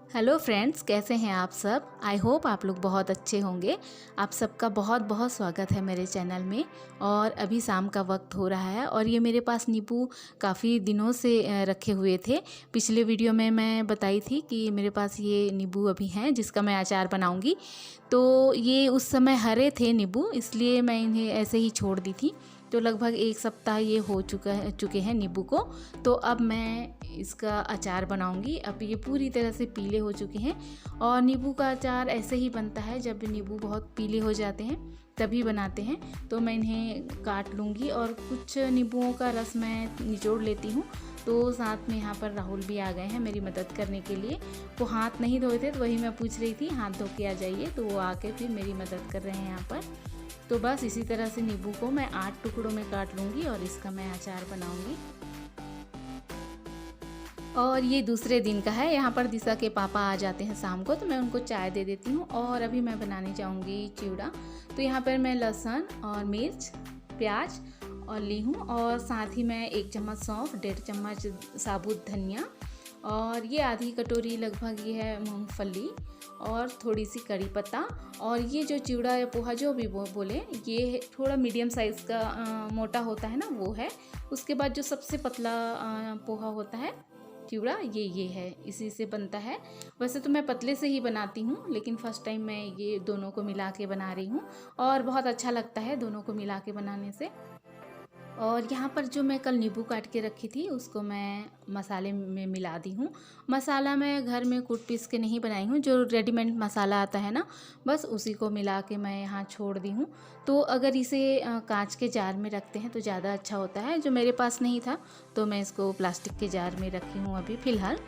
Hello friends, कैसे हैं आप सब। आई होप आप लोग बहुत अच्छे होंगे। आप सबका बहुत बहुत स्वागत है मेरे चैनल में। और अभी शाम का वक्त हो रहा है और ये मेरे पास नींबू काफ़ी दिनों से रखे हुए थे। पिछले वीडियो में मैं बताई थी कि मेरे पास ये नींबू अभी हैं जिसका मैं अचार बनाऊंगी। तो ये उस समय हरे थे नींबू, इसलिए मैं इन्हें ऐसे ही छोड़ दी थी। तो लगभग एक सप्ताह ये हो चुके हैं नींबू को। तो अब मैं इसका अचार बनाऊंगी। अब ये पूरी तरह से पीले हो चुके हैं और नींबू का अचार ऐसे ही बनता है, जब नींबू बहुत पीले हो जाते हैं तभी बनाते हैं। तो मैं इन्हें काट लूँगी और कुछ नींबुओं का रस मैं निचोड़ लेती हूँ। तो साथ में यहाँ पर राहुल भी आ गए हैं मेरी मदद करने के लिए। वो हाथ नहीं धोए थे तो वही मैं पूछ रही थी हाथ धो के आ जाइए, तो वो आके फिर मेरी मदद कर रहे हैं यहाँ पर। तो बस इसी तरह से नींबू को मैं 8 टुकड़ों में काट लूँगी और इसका मैं अचार बनाऊँगी। और ये दूसरे दिन का है। यहाँ पर दिशा के पापा आ जाते हैं शाम को, तो मैं उनको चाय दे देती हूँ। और अभी मैं बनाने जाऊँगी चिवड़ा। तो यहाँ पर मैं लहसुन और मिर्च, प्याज और ली हूँ, और साथ ही मैं 1 चम्मच सौंफ, 1.5 चम्मच साबुत धनिया, और ये आधी कटोरी लगभग ये है मूंगफली, और थोड़ी सी कड़ी पत्ता। और ये जो चिवड़ा या पोहा जो भी बोले, ये थोड़ा मीडियम साइज़ का मोटा होता है ना, वो है। उसके बाद जो सबसे पतला पोहा होता है चिवड़ा, ये है, इसी से बनता है। वैसे तो मैं पतले से ही बनाती हूँ, लेकिन फ़र्स्ट टाइम मैं ये दोनों को मिला के बना रही हूँ और बहुत अच्छा लगता है दोनों को मिला के बनाने से। और यहाँ पर जो मैं कल नींबू काट के रखी थी उसको मैं मसाले में मिला दी हूँ। मसाला मैं घर में कूट पीस के नहीं बनाई हूँ, जो रेडीमेड मसाला आता है ना, बस उसी को मिला के मैं यहाँ छोड़ दी हूँ। तो अगर इसे कांच के जार में रखते हैं तो ज़्यादा अच्छा होता है। जो मेरे पास नहीं था तो मैं इसको प्लास्टिक के जार में रखी हूँ अभी फ़िलहाल।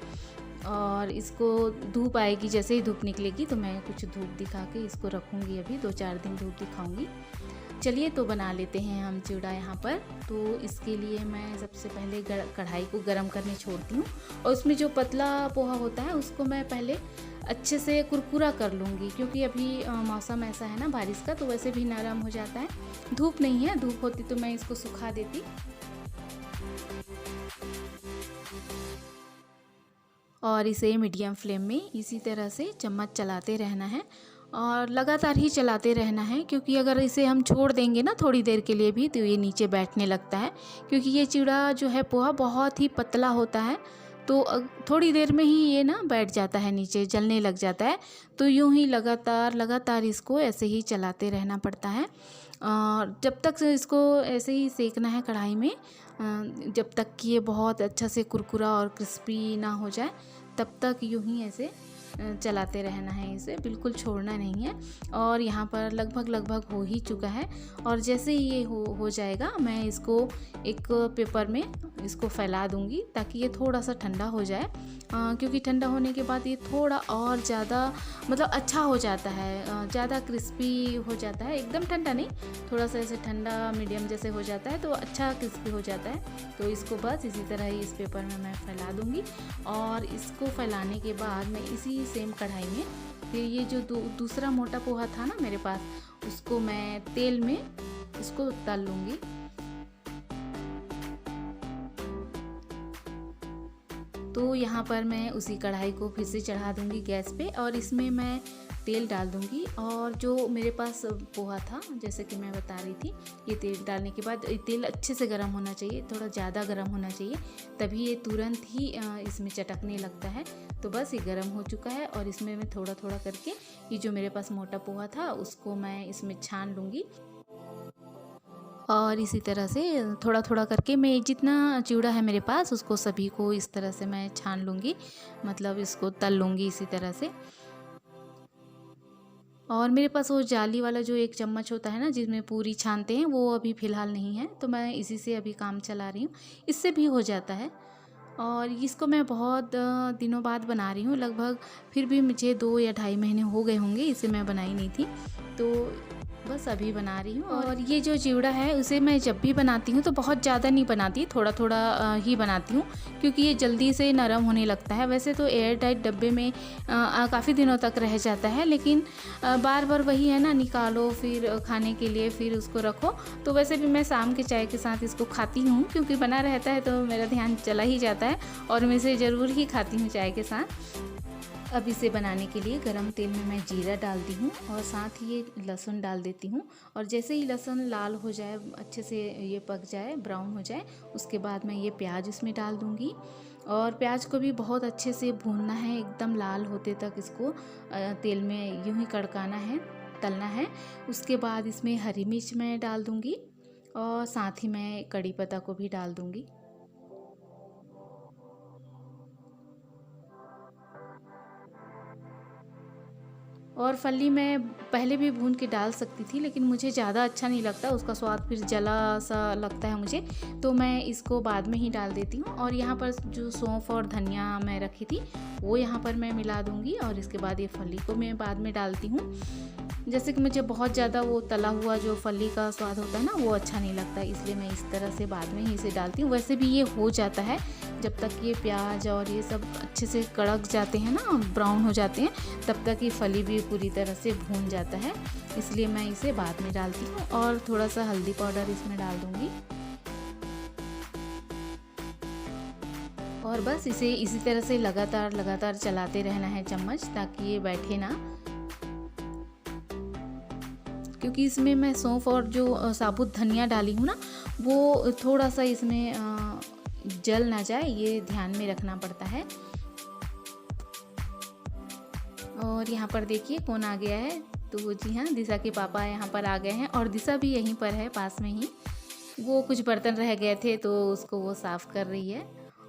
और इसको धूप आएगी, जैसे ही धूप निकलेगी तो मैं कुछ धूप दिखा के इसको रखूँगी। अभी 2-4 दिन धूप दिखाऊँगी। चलिए तो बना लेते हैं हम चिवड़ा यहाँ पर। तो इसके लिए मैं सबसे पहले कढ़ाई को गरम करने छोड़ती हूँ, और उसमें जो पतला पोहा होता है उसको मैं पहले अच्छे से कुरकुरा कर लूँगी, क्योंकि अभी मौसम ऐसा है ना बारिश का, तो वैसे भी नरम हो जाता है। धूप नहीं है, धूप होती तो मैं इसको सुखा देती। और इसे मीडियम फ्लेम में इसी तरह से चम्मच चलाते रहना है और लगातार ही चलाते रहना है, क्योंकि अगर इसे हम छोड़ देंगे ना थोड़ी देर के लिए भी तो ये नीचे बैठने लगता है। क्योंकि ये चिवड़ा जो है पोहा बहुत ही पतला होता है, तो थोड़ी देर में ही ये ना बैठ जाता है नीचे, जलने लग जाता है। तो यूं ही लगातार इसको ऐसे ही चलाते रहना पड़ता है। और जब तक इसको ऐसे ही सेकना है कढ़ाई में, जब तक कि ये बहुत अच्छा से कुरकुरा और क्रिस्पी ना हो जाए, तब तक यूं ही ऐसे चलाते रहना है, इसे बिल्कुल छोड़ना नहीं है। और यहाँ पर लगभग हो ही चुका है। और जैसे ही ये हो जाएगा, मैं इसको एक पेपर में इसको फैला दूंगी ताकि ये थोड़ा सा ठंडा हो जाए। क्योंकि ठंडा होने के बाद ये थोड़ा और ज़्यादा मतलब अच्छा हो जाता है, ज़्यादा क्रिस्पी हो जाता है। एकदम ठंडा नहीं, थोड़ा सा ऐसे ठंडा मीडियम जैसे हो जाता है तो अच्छा क्रिस्पी हो जाता है। तो इसको बस इसी तरह ही इस पेपर में मैं फैला दूंगी। और इसको फैलाने के बाद मैं इसी सेम कढ़ाई में फिर ये जो दूसरा मोटा पोहा था ना मेरे पास, उसको मैं तेल में इसको तल लूँगी। तो यहाँ पर मैं उसी कढ़ाई को फिर से चढ़ा दूँगी गैस पे, और इसमें मैं तेल डाल दूँगी। और जो मेरे पास पोहा था, जैसे कि मैं बता रही थी, ये तेल डालने के बाद तेल अच्छे से गर्म होना चाहिए, थोड़ा ज़्यादा गर्म होना चाहिए, तभी ये तुरंत ही इसमें चटकने लगता है। तो बस ये गर्म हो चुका है और इसमें मैं थोड़ा थोड़ा करके ये जो मेरे पास मोटा पोहा था उसको मैं इसमें छान लूँगी। और इसी तरह से थोड़ा थोड़ा करके मैं जितना चिवड़ा है मेरे पास उसको सभी को इस तरह से मैं छान लूँगी, मतलब इसको तल लूँगी इसी तरह से। और मेरे पास वो जाली वाला जो 1 चम्मच होता है ना जिसमें पूरी छानते हैं, वो अभी फ़िलहाल नहीं है, तो मैं इसी से अभी काम चला रही हूँ। इससे भी हो जाता है। और इसको मैं बहुत दिनों बाद बना रही हूँ, लगभग फिर भी मुझे 2 या 2.5 महीने हो गए होंगे इसे मैं बनाई नहीं थी, तो बस अभी बना रही हूँ। और ये जो चिवड़ा है उसे मैं जब भी बनाती हूँ तो बहुत ज़्यादा नहीं बनाती, थोड़ा थोड़ा ही बनाती हूँ, क्योंकि ये जल्दी से नरम होने लगता है। वैसे तो एयर टाइट डब्बे में काफ़ी दिनों तक रह जाता है, लेकिन बार बार वही है ना, निकालो फिर खाने के लिए फिर उसको रखो। तो वैसे भी मैं शाम के चाय के साथ इसको खाती हूँ, क्योंकि बना रहता है तो मेरा ध्यान चला ही जाता है और मैं इसे ज़रूर ही खाती हूँ चाय के साथ। अब इसे बनाने के लिए गरम तेल में मैं जीरा डालती हूँ और साथ ही ये लहसुन डाल देती हूँ। और जैसे ही लहसुन लाल हो जाए, अच्छे से ये पक जाए, ब्राउन हो जाए, उसके बाद मैं ये प्याज इसमें डाल दूँगी। और प्याज को भी बहुत अच्छे से भूनना है, एकदम लाल होते तक इसको तेल में यूं ही कड़काना है, तलना है। उसके बाद इसमें हरी मिर्च मैं डाल दूँगी और साथ ही मैं कड़ी पत्ता को भी डाल दूँगी। और फली मैं पहले भी भून के डाल सकती थी, लेकिन मुझे ज़्यादा अच्छा नहीं लगता, उसका स्वाद फिर जला सा लगता है मुझे, तो मैं इसको बाद में ही डाल देती हूँ। और यहाँ पर जो सौंफ और धनिया मैं रखी थी वो यहाँ पर मैं मिला दूँगी और इसके बाद ये फली को मैं बाद में डालती हूँ। जैसे कि मुझे बहुत ज़्यादा वो तला हुआ जो फली का स्वाद होता है ना, वो अच्छा नहीं लगता, इसलिए मैं इस तरह से बाद में ही इसे डालती हूँ। वैसे भी ये हो जाता है जब तक ये प्याज और ये सब अच्छे से कड़क जाते हैं ना, ब्राउन हो जाते हैं, तब तक ये फली भी पूरी तरह से भून जाता है, इसलिए मैं इसे बाद में डालती हूँ। और थोड़ा सा हल्दी पाउडर इसमें डाल दूँगी और बस इसे इसी तरह से लगातार चलाते रहना है चम्मच, ताकि ये बैठे ना, क्योंकि इसमें मैं सौंफ और जो साबुत धनिया डाली हूँ ना, वो थोड़ा सा इसमें जल ना जाए, ये ध्यान में रखना पड़ता है। और यहाँ पर देखिए कौन आ गया है, तो जी हाँ, दिशा के पापा यहाँ पर आ गए हैं और दिशा भी यहीं पर है पास में ही। वो कुछ बर्तन रह गए थे तो उसको वो साफ़ कर रही है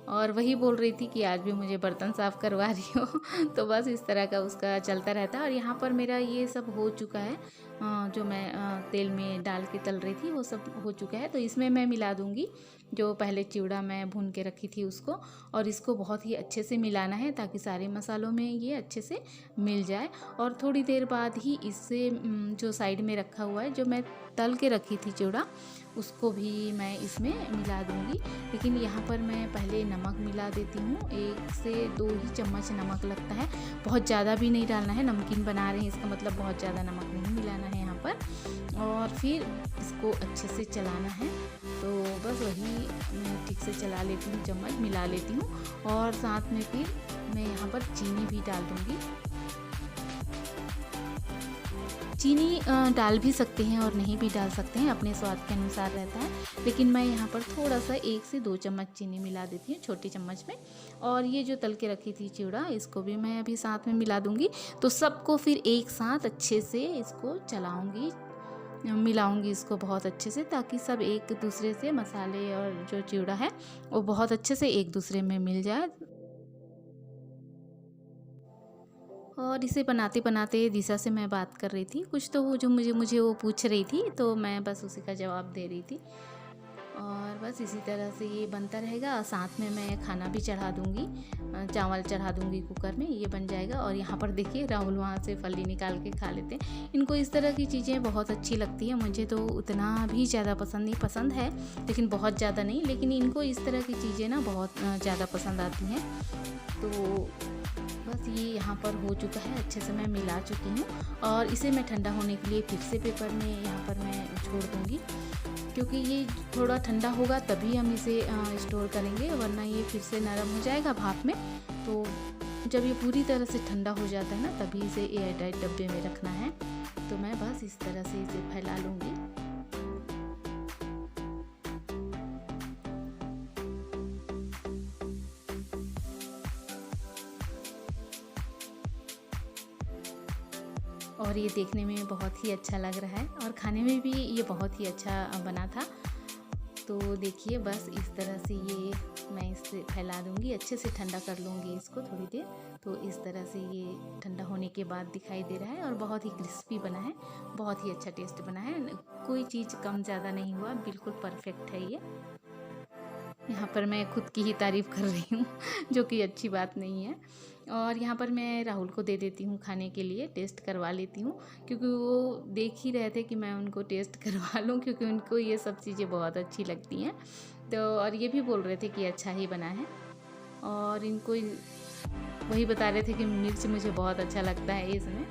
और वही बोल रही थी कि आज भी मुझे बर्तन साफ़ करवा रही हो तो बस इस तरह का उसका चलता रहता है। और यहाँ पर मेरा ये सब हो चुका है, जो मैं तेल में डाल के तल रही थी वो सब हो चुका है। तो इसमें मैं मिला दूँगी जो पहले चिवड़ा मैं भून के रखी थी उसको, और इसको बहुत ही अच्छे से मिलाना है ताकि सारे मसालों में ये अच्छे से मिल जाए। और थोड़ी देर बाद ही इससे जो साइड में रखा हुआ है, जो मैं तल के रखी थी चिवड़ा, उसको भी मैं इसमें मिला दूँगी। लेकिन यहाँ पर मैं पहले नमक मिला देती हूँ, 1 से 2 ही चम्मच नमक लगता है, बहुत ज़्यादा भी नहीं डालना है। नमकीन बना रहे हैं इसका मतलब बहुत ज़्यादा नमक नहीं मिलाना है यहाँ पर। और फिर इसको अच्छे से चलाना है, तो बस वही मैं ठीक से चला लेती हूँ, चम्मच मिला लेती हूँ। और साथ में फिर मैं यहाँ पर चीनी भी डाल दूँगी। चीनी डाल भी सकते हैं और नहीं भी डाल सकते हैं, अपने स्वाद के अनुसार रहता है, लेकिन मैं यहाँ पर थोड़ा सा 1 से 2 चम्मच चीनी मिला देती हूँ, छोटी चम्मच में। और ये जो तल के रखी थी चिवड़ा, इसको भी मैं अभी साथ में मिला दूँगी। तो सबको फिर एक साथ अच्छे से इसको चलाऊँगी, मिलाऊंगी इसको बहुत अच्छे से, ताकि सब एक दूसरे से, मसाले और जो चिवड़ा है वो बहुत अच्छे से एक दूसरे में मिल जाए। और इसे बनाते बनाते दिशा से मैं बात कर रही थी, कुछ तो वो जो मुझे वो पूछ रही थी, तो मैं बस उसी का जवाब दे रही थी। और बस इसी तरह से ये बनता रहेगा। साथ में मैं खाना भी चढ़ा दूँगी, चावल चढ़ा दूँगी कुकर में, ये बन जाएगा। और यहाँ पर देखिए राहुल वहाँ से फली निकाल के खा लेते हैं। इनको इस तरह की चीज़ें बहुत अच्छी लगती है, मुझे तो उतना भी ज़्यादा पसंद नहीं, पसंद है लेकिन बहुत ज़्यादा नहीं, लेकिन इनको इस तरह की चीज़ें ना बहुत ज़्यादा पसंद आती हैं। तो बस ये यहाँ पर हो चुका है, अच्छे से मैं मिला चुकी हूँ। और इसे मैं ठंडा होने के लिए फिर से पेपर में यहाँ पर मैं छोड़ दूँगी, क्योंकि ये थोड़ा ठंडा होगा तभी हम इसे स्टोर करेंगे, वरना ये फिर से नरम हो जाएगा भाप में। तो जब ये पूरी तरह से ठंडा हो जाता है ना, तभी इसे एयर टाइट डब्बे में रखना है। तो मैं बस इस तरह से इसे फैला लूँगी। और ये देखने में बहुत ही अच्छा लग रहा है और खाने में भी ये बहुत ही अच्छा बना था। तो देखिए बस इस तरह से ये मैं इसे फैला दूँगी, अच्छे से ठंडा कर लूँगी इसको थोड़ी देर। तो इस तरह से ये ठंडा होने के बाद दिखाई दे रहा है और बहुत ही क्रिस्पी बना है, बहुत ही अच्छा टेस्ट बना है, कोई चीज़ कम ज़्यादा नहीं हुआ, बिल्कुल परफेक्ट है ये। यहाँ पर मैं खुद की ही तारीफ़ कर रही हूँ जो कि अच्छी बात नहीं है। और यहाँ पर मैं राहुल को दे देती हूँ खाने के लिए, टेस्ट करवा लेती हूँ, क्योंकि वो देख ही रहे थे कि मैं उनको टेस्ट करवा लूँ, क्योंकि उनको ये सब चीज़ें बहुत अच्छी लगती हैं। तो और ये भी बोल रहे थे कि अच्छा ही बना है, और इनको वही बता रहे थे कि मिर्च मुझे बहुत अच्छा लगता है इसमें।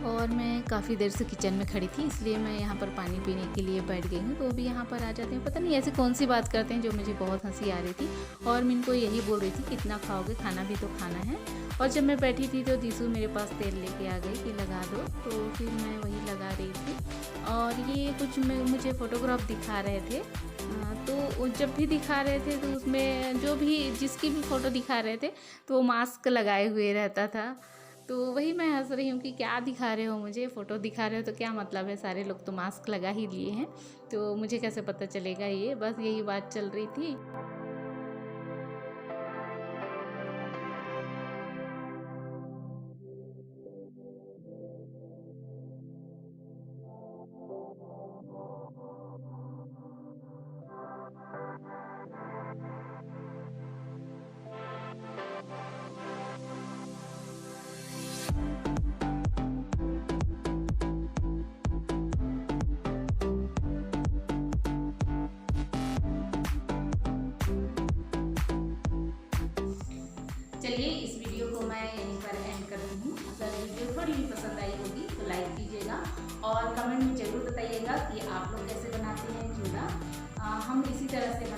और मैं काफ़ी देर से किचन में खड़ी थी, इसलिए मैं यहाँ पर पानी पीने के लिए बैठ गई हूँ। तो अभी यहाँ पर आ जाते हैं, पता नहीं ऐसी कौन सी बात करते हैं जो मुझे बहुत हंसी आ रही थी। और मैं इनको यही बोल रही थी कितना खाओगे, खाना भी तो खाना है। और जब मैं बैठी थी तो दीसू मेरे पास तेल लेके आ गई कि लगा दो, तो फिर मैं वही लगा रही थी। और ये कुछ मुझे फ़ोटोग्राफ दिखा रहे थे, तो जब भी दिखा रहे थे तो उसमें जो भी जिसकी भी फ़ोटो दिखा रहे थे तो वो मास्क लगाए हुए रहता था। तो वही मैं हंस रही हूँ कि क्या दिखा रहे हो मुझे, फ़ोटो दिखा रहे हो तो क्या मतलब है, सारे लोग तो मास्क लगा ही लिए हैं, तो मुझे कैसे पता चलेगा ये, बस यही बात चल रही थी। चलिए इस वीडियो को मैं यहीं पर एंड करती हूँ। अगर वीडियो थोड़ी भी पसंद आई होगी तो लाइक कीजिएगा और कमेंट में ज़रूर बताइएगा कि आप लोग कैसे बनाते हैं चिवड़ा। हम इसी तरह से